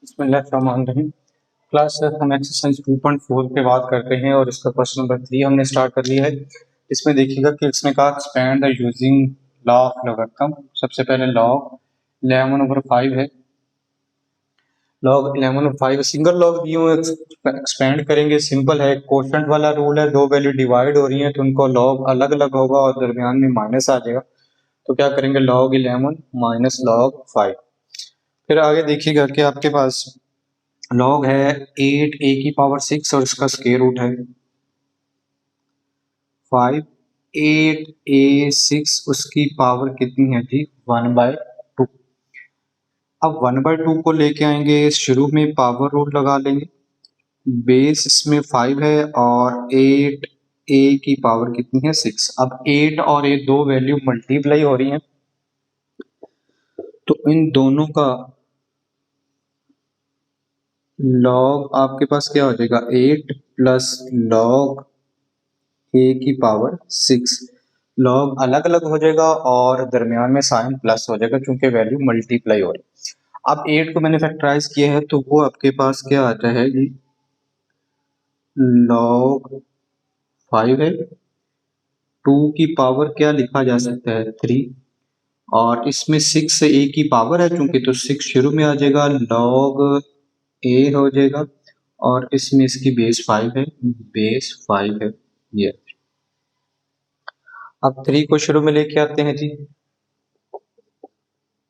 बिस्मिल्लाहिर्रहमानिर्रहीम। क्लास हम एक्सरसाइज 2.4 पे बात करते हैं और इसका क्वेश्चन नंबर 3 हमने स्टार्ट कर लिया है। इसमें देखिएगा कि इसने कहा expand the using law of logarithm. सबसे पहले लॉग 11/5 है, लॉग 11/5 सिंगल लॉग दिए हुए एक्सपेंड करेंगे, सिंपल है, कोशेंट वाला रूल है, दो वैल्यू डिवाइड हो रही है तो उनको लॉग अलग अलग होगा और दरमियान में माइनस आ जाएगा। तो क्या करेंगे, लॉग 11 माइनस लॉग 5। फिर आगे देखिएगा कि आपके पास लॉग है 8a�6 और इसका स्क्वायर रूट है 5। 8a6 उसकी पावर कितनी है जी, 1/2। अब 1/2 को लेके आएंगे, शुरू में पावर रूल लगा लेंगे, बेस इसमें 5 है और 8a की पावर कितनी है 6। अब 8 और 8 दो वैल्यू मल्टीप्लाई हो रही हैं तो इन दोनों का लॉग आपके पास क्या हो जाएगा, 8 प्लस लॉग a की पावर 6। लॉग अलग अलग हो जाएगा और दरमियान में साइन प्लस हो जाएगा क्योंकि वैल्यू मल्टीप्लाई हो रही है। अब 8 को मैंने फैक्टराइज किया है तो वो आपके पास क्या आता है जी, लॉग 5 है, 2 की पावर क्या लिखा जा सकता है 3, और इसमें 6 से a की पावर है चूंकि तो 6 शुरू में आ जाएगा, लॉग a हो जाएगा और इसमें इसकी बेस 5 है, बेस 5 है ये। अब 3 को शुरू में लेके आते हैं जी,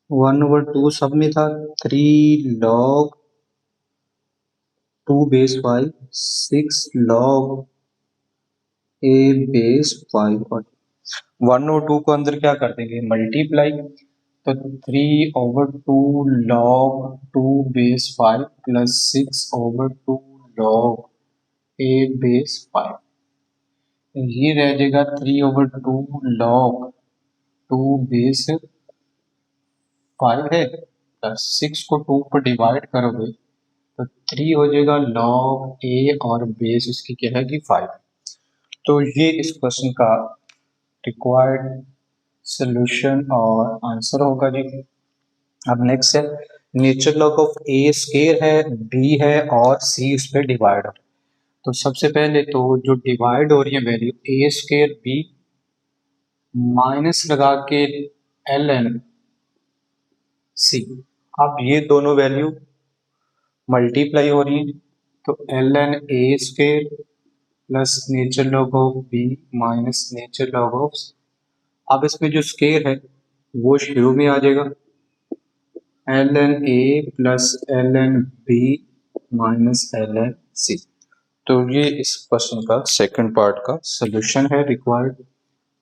1/2 सब में था, 3 log 2 base 5, 6 log a base 5 और 1/2 को अंदर क्या कर देंगे, मल्टीप्लाई। तो 3/2 log 2 base 5 plus 6/2 log a base 5, ये रह जाएगा 3/2 लॉग 2 बेस 5 है प्लस 6 को 2 पर डिवाइड करोगे तो 3 हो जाएगा लॉग a और बेस उसकी क्या है कि 5। तो ये इस क्वेश्चन का रिक्वायर्ड सॉल्यूशन और आंसर होगा जी। अब नेक्स्ट है, nature log of a square है, b है और c उस पर डिवाइड हो। तो सबसे पहले तो जो डिवाइड हो रही है value a square b minus लगा के ln c। अब ये दोनों वैल्यू मल्टीप्लाई हो रही है तो ln a square plus nature log of b minus nature log of. अब इसमें जो स्क्वायर है वो शुरू में आ जाएगा, ln a plus ln b minus ln c। तो ये इस क्वेश्चन का सेकंड पार्ट का सॉल्यूशन है, रिक्वायर्ड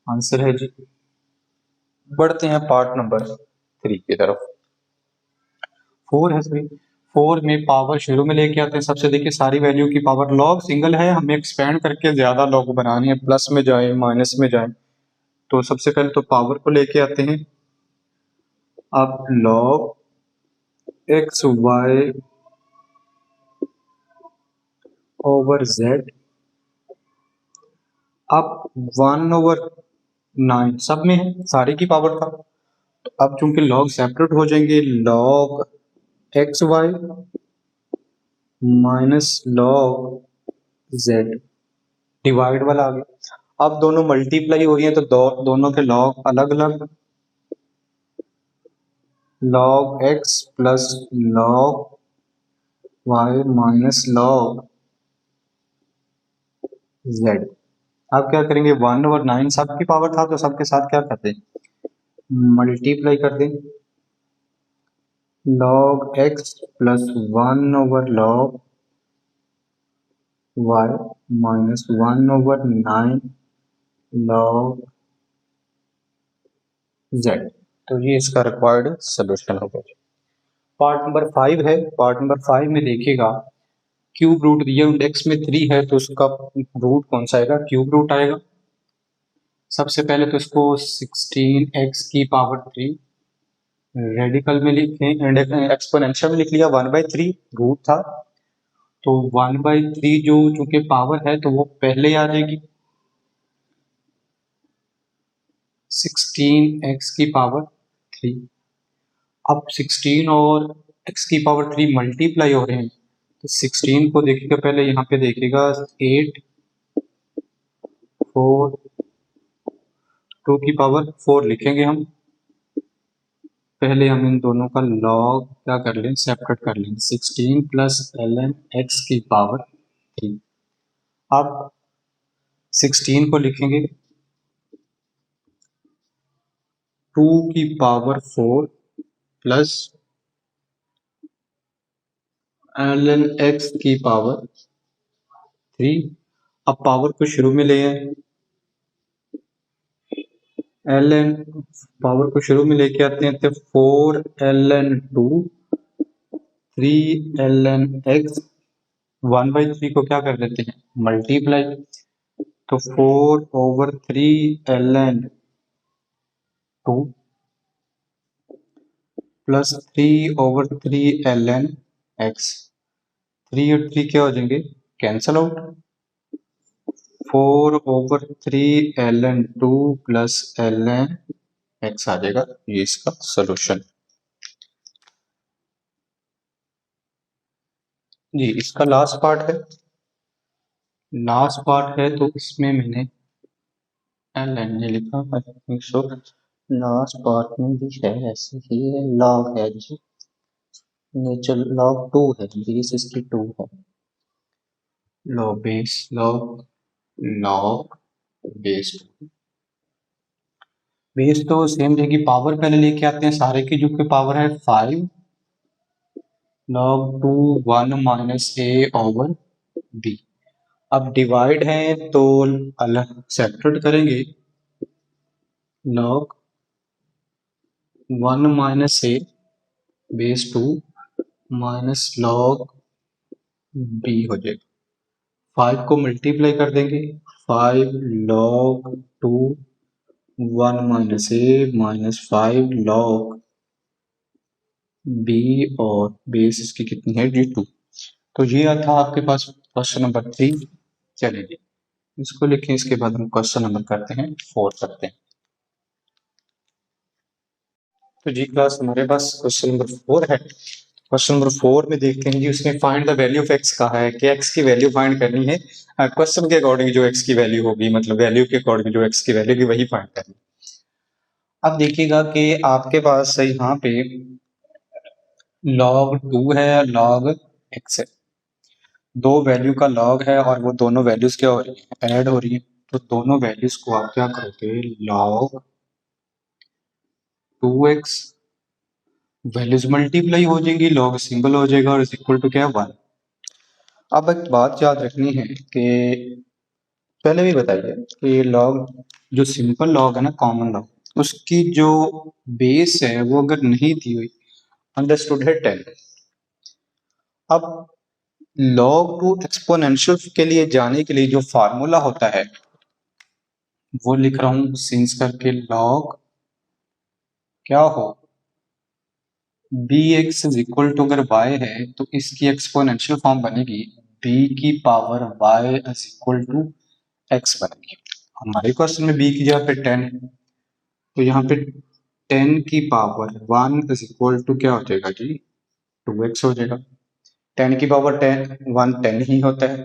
आंसर है जी। बढ़ते हैं पार्ट नंबर 3 की तरफ। 4 है सभी, 4 में पावर शुरू में लेके आते हैं। सबसे देखिए सारी वैल्यू की पावर, लॉग सिंगल है, हमें एक्सपेंड करके ज्यादा लॉग बनानी है, प्लस में जाए माइनस में जाए। तो सबसे पहले तो पावर को लेके आते हैं। अब log x y over z, अब 1/9 सब में है, सारी की पावर का। तो अब चूंकि लॉग सेपरेट हो जाएंगे, log x y minus log z divide वाला आ गया। अब दोनों मल्टीप्लाई हो रही है तो दोनों के लॉग अलग अलग, log x plus log y minus log z. अब क्या करेंगे, 1/9 सबकी पावर था तो सबके साथ क्या करते हैं, मल्टीप्लाई कर दें, log x plus 1/log y minus 1/9 log z. तो ये इसका रिक्वायर्ड सोल्यूशन होगा। पार्ट नंबर 5 है, पार्ट नंबर 5 में देखिएगा क्यूब रूट दिया, इंडेक्स में 3 है तो उसका रूट कौन सा आएगा, क्यूब रूट आएगा। सबसे पहले तो इसको 16x की पावर 3 रेडिकल में लिखें, एक्सपोनेंशियल में लिख लिया, 1/3 रूट था तो 1/3 जो चूंकि पावर है तो वो पहले आ जाएगी, 16x की पावर 3। अब 16 और एक्स की पावर 3 मल्टीप्लाई हो रहे हैं, तो 16 को देखिएगा, पहले यहाँ पे देखिएगा 8 4 2 की पावर 4 लिखेंगे हम। पहले हम इन दोनों का लॉग क्या कर लें, सेपरेट कर लें। 16 प्लस ln x की पावर 3। अब 16 को लिखेंगे 2 की पावर 4 प्लस ln x की पावर 3। अब पावर को शुरू में ले आए, ln पावर को शुरू में लेके आते हैं, तो 4 ln 2 3 ln x 1/3 को क्या कर देते हैं, मल्टीप्लाई। तो 4/3 ln 2 प्लस 3/3 ln x। 3 और 3 क्या हो जाएंगे, cancel out. 4/3 ln 2 plus ln x आ जाएगा, ये इसका सोल्यूशन। जी इसका लास्ट पार्ट है, तो इसमें मैंने ln नहीं लिखा, सो लास्ट पार्ट में भी है ऐसे ही है, लॉग है जी, नेचर लॉग 2 है, बेस इसकी 2 है, log base log log base. Base तो सेम रहेगी, पावर पहले लेके आते हैं सारे की, जो कि पावर है 5 log 2 1 minus a over b। अब डिवाइड है तो अलग सेपरेट करेंगे, log 1 minus a base 2 minus log b हो जाएगा। 5 को मल्टीप्लाई कर देंगे, 5 log 2 1 minus a minus 5 log b, और बेस इसकी कितनी है जी 2। तो ये था आपके पास क्वेश्चन नंबर 3। चलिए इसको लिखें, इसके बाद हम क्वेश्चन नंबर करते हैं 4 करते हैं। तो जी क्लास हमारे पास क्वेश्चन नंबर 4 है। क्वेश्चन नंबर 4 में देखते हैं जी, उसमें find the value of x कहा है कि एक्स की वैल्यू फाइंड करनी है, क्वेश्चन के अकॉर्डिंग जो एक्स की वैल्यू होगी, मतलब वैल्यू के अकॉर्डिंग जो एक्स की वैल्यू की वही फाइंड करनी। अब देखिएगा कि आपके पास यहाँ पे log 2 है, log x है, दो वैल्यू का लॉग है और वो दोनों वैल्यूज क्या हो रही है, ऐड हो रही है। तो दोनों वैल्यूज को आप क्या करोगे, log 2x, वैल्यूज मल्टीप्लाई हो जाएंगी, log सिंगल हो जाएगा और इज इक्वल टू क्या है 1। अब एक बात याद रखनी है कि पहले भी बताइए कि log जो सिंपल लॉग है ना, कॉमन लॉग, उसकी जो बेस है वो अगर नहीं दी हुई, अंडरस्टूड है 10। अब log टू एक्सपोनेंशियल के लिए जाने के लिए जो फार्मूला होता है वो लिख रहा हूं, सिंस करके log क्या हो, bx इज इक्वल टू, अगर y है तो इसकी एक्सपोनेंशियल फॉर्म बनेगी b की power y is equal to x बनेगी। हमारे क्वेश्चन में b की जगह पे 10 है, तो यहाँ पे 10 की पावर 1 इज इक्वल टू क्या हो जाएगा जी, 2x हो जाएगा। 10 की पावर 10 1 10 ही होता है,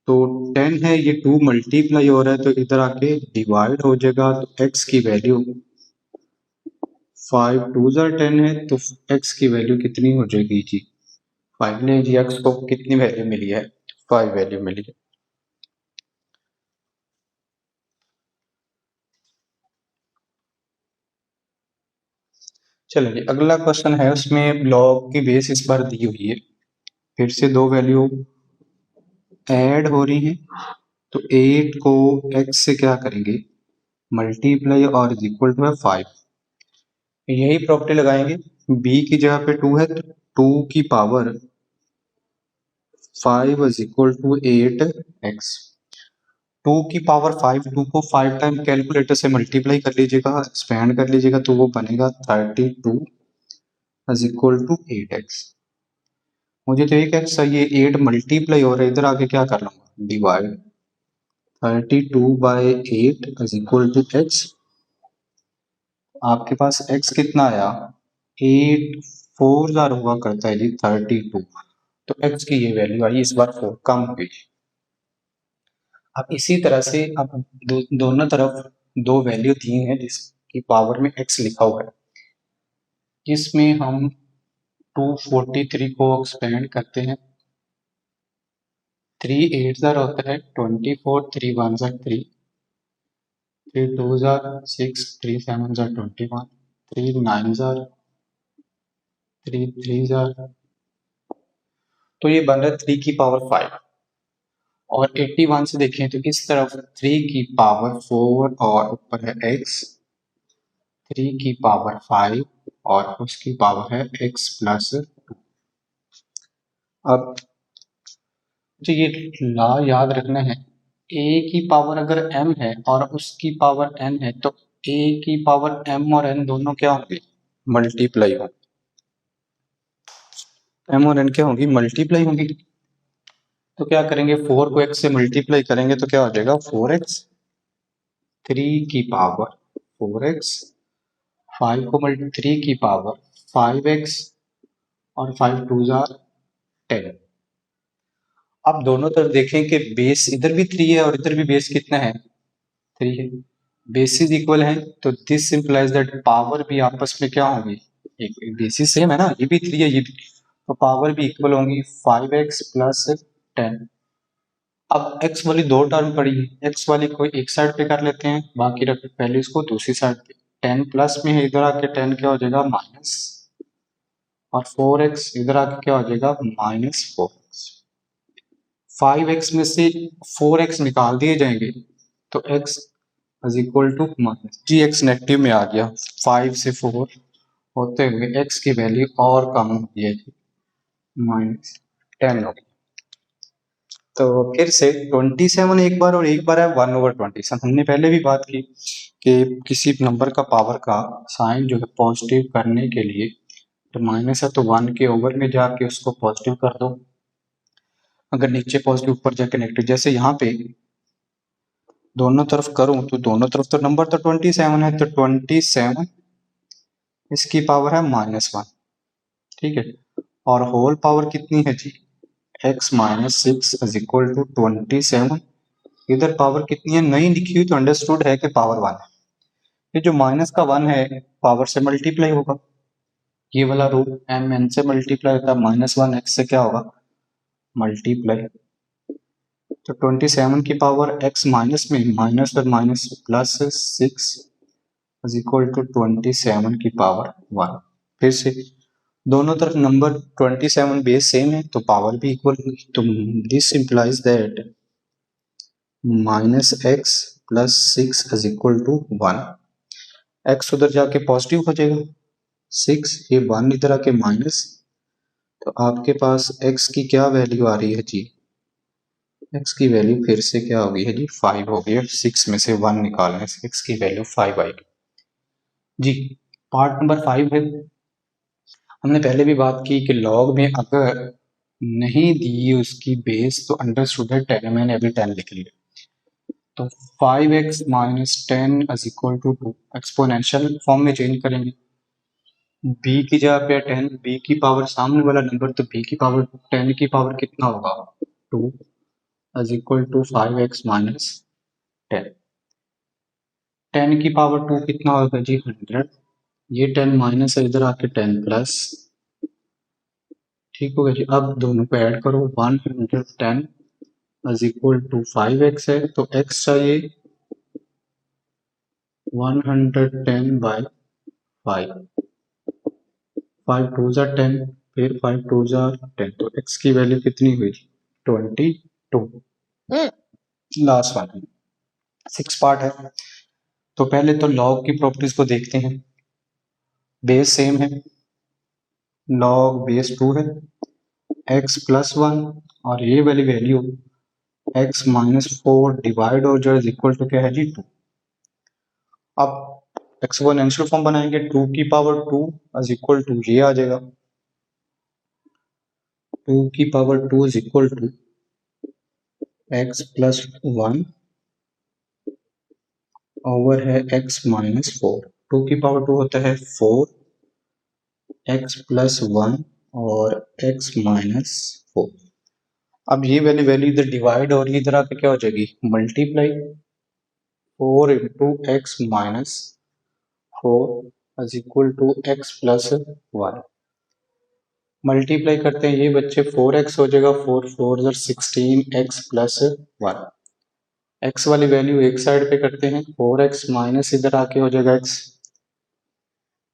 तो 10 है, ये 2 मल्टीप्लाई हो रहा है, तो इधर आके डिवाइड हो जाएगा, तो x की वैल्यू 5 2 10 है, तो x की वैल्यू कितनी हो जाएगी जी, 5 ने जी x को कितनी वैल्यू मिली है, 5 वैल्यू मिली है। चलिए अगला क्वेश्चन है, उसमें लॉग की बेस इस बार दी हुई है, फिर से दो वैल्यू ऐड हो रही है, तो 8 को x से क्या करेंगे, मल्टीप्लाई और इज इक्वल टू है 5। यही प्रॉपर्टी लगाएंगे, b की जगह पे 2 है, तो 2 की power 5 is equal to 8x। 2 की पावर 5, 2 को 5 टाइम कैलकुलेटर से मल्टीप्लाई कर लीजिएगा, एक्सपेंड कर लीजिएगा, तो वो बनेगा 32 इज इक्वल टू 8x। मुझे तो एक एक्स ये 8 मल्टीप्लाई हो रहा है, इधर आके क्या कर लूंगा, divide 32/8 is equal to x। आपके पास x कितना आया, 8 4 जार हुआ करता है जी 32। तो x की ये वैल्यू आई, इस बार 4 कम हुई। अब इसी तरह से अब दोनों तरफ दो वैल्यू दी हैं जिसकी पावर में x लिखा हुआ है, जिसमें हम 243 को एक्सपेंड करते हैं। 3 8 जार होता है 24, 3 1 jar 3, 3 2 jar 6, 3 7 jar 21, 3 9 jar 3 3 jar, तो ये बन रहा है 3 की पावर 5। और 81 से देखें तो इस तरफ 3 की पावर 4 और ऊपर है x, 3 की पावर 5 और उसकी पावर है x प्लस 2। अब मुझे ये ला याद रखना है, a की पावर अगर m है और उसकी पावर n है तो a की पावर m और n दोनों क्या होंगे, मल्टीप्लाई होंगे। m और n क्या होंगी, मल्टीप्लाई होंगी। तो क्या करेंगे, 4 को x से मल्टीप्लाई करेंगे तो क्या हो जाएगा 4x, 3 की पावर 4x, 5 को 3 की पावर 5x और 5 2 जार 10। अब दोनों तरफ देखें कि बेस इधर भी 3 है और इधर भी बेस कितना है, 3 है। बेसिस इक्वल है तो दिस इंप्लाइज दैट पावर भी आपस में क्या होगी, एक बेसिस सेम है ना, ये भी 3 है ये भी, तो पावर भी इक्वल होंगी 5x प्लस 10। अब x वाली दो टर्म पड़ी है, x वाली कोई एक साइड पे कर लेते हैं, बाकी रख पहले इसको दूसरी साइड पे। 10 प्लस में है, इधर आके 10 क्या हो जाएगा माइनस, और 4x इधर आके क्या हो जाएगा माइनस 4x। 5x में से 4x निकाल दिए जाएंगे तो x is equal to minus जी, x नेगेटिव में आ गया, 5 से 4 होते हुए x की वैल्यू और कम हो गई है माइनस 10 हो गई। तो फिर से 27 एक बार और एक बार है 1/27। हमने पहले भी बात की कि किसी नंबर का पावर का साइन जो है पॉजिटिव करने के लिए तो माइनस है तो 1 के ओवर में जाके उसको पॉजिटिव कर दो, अगर नीचे पॉजिटिव ऊपर जाके नेगेटिव। जैसे यहाँ पे दोनों तरफ करूं तो दोनों तरफ तो नंबर तो 27 है, तो 27 इसकी पावर है -1, ठीक है। और होल पावर कितनी है जी, x minus 6 is equal to 27। इधर पावर कितनी है नहीं लिखी हुई तो अंडरस्टूड है कि पावर 1 है। ये जो माइनस का 1 है पावर से मल्टीप्लाई होगा, ये वाला रूल m n से मल्टीप्लाई होता है, -1 x से क्या होगा मल्टीप्लाई। तो 27 की पावर x माइनस में माइनस और minus plus 6 is equal to 27 की पावर 1। फिर से दोनों तरफ नंबर 27 बेस सेम है तो पावर भी इक्वल होगी, तो this implies that minus x plus 6 is equal to 1। X उधर जाके पॉजिटिव हो जाएगा, 6 ये 1 इधर आके माइनस, तो आपके पास x की क्या वैल्यू आ रही है जी, x की वैल्यू फिर से क्या हो गई है जी 5 हो गई है। 6 में से 1 निकालने से x की वैल्यू 5 आएगी जी। पार्ट नंबर 5 है, हमने पहले भी बात की कि लॉग में अगर नहीं दी उसकी बेस तो अंडरस्टूड है 10, मैंने अभी 10 लिख लिया। तो 5x minus 10 is equal to 2, exponential form में चेंज करेंगे, b की जगह पे 10, b की पावर सामने वाला नंबर तो b की पावर 10 की पावर कितना होगा 2 is equal to 5x minus 10। 10 की पावर 2 कितना होगा जी 100, ये 10 माइनस है इधर आके 10 प्लस, ठीक हो गया जी। अब दोनों को ऐड करो, 110 इज इक्वल टू 5x है तो x चाहिए 110 बाई 5, 5 टू ज़ा 10, फिर 5 टू ज़ा 10, तो x की वैल्यू कितनी हुई 22। लास्ट वन 6 पार्ट है, तो पहले तो लॉग की प्रॉपर्टीज को देखते हैं। बेस सेम है, लॉग बेस 2 है, x प्लस 1 और ये वाली वैल्यू x माइनस 4 डिवाइड हो जाए इक्वल टू क्या है जी 2। अब एक्सपोनेंशियल फॉर्म बनाएंगे, 2 की पावर 2 इज इक्वल टू ये आ जाएगा 2 की power 2 is equal to x plus 1 over है x माइनस 4। 2 की पावर 2 होता है 4 x प्लस 1 और x माइनस 4। अब ये वाली वैल्यू इधर डिवाइड और इधर आके क्या हो जाएगी, multiply. 4 into x minus 4 is equal to x plus 1। Multiply करते हैं ये बच्चे, 4x हो जाएगा, 4 4 16 x प्लस 1। x वाली वैल्यू एक साइड पे करते हैं, 4x माइनस इधर आके हो जाएगा x,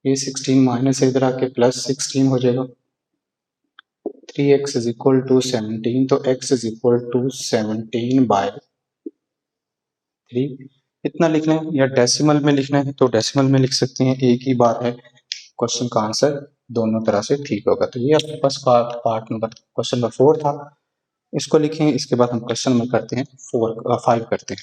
ये 16 माइनस इधर आके प्लस 16 हो जाएगा। 3x इज इक्वल टू 17, तो x इज इक्वल टू 17/3। इतना लिखना है, या डेसिमल में लिखना है तो डेसिमल में लिख सकते हैं, एक ही बात है, क्वेश्चन का आंसर दोनों तरह से ठीक होगा। तो ये आपके पास पार्ट नंबर क्वेश्चन नंबर 4 था, इसको लिखें। इसके बाद हम क्वेश्चन नंबर करते हैं 5 करते हैं।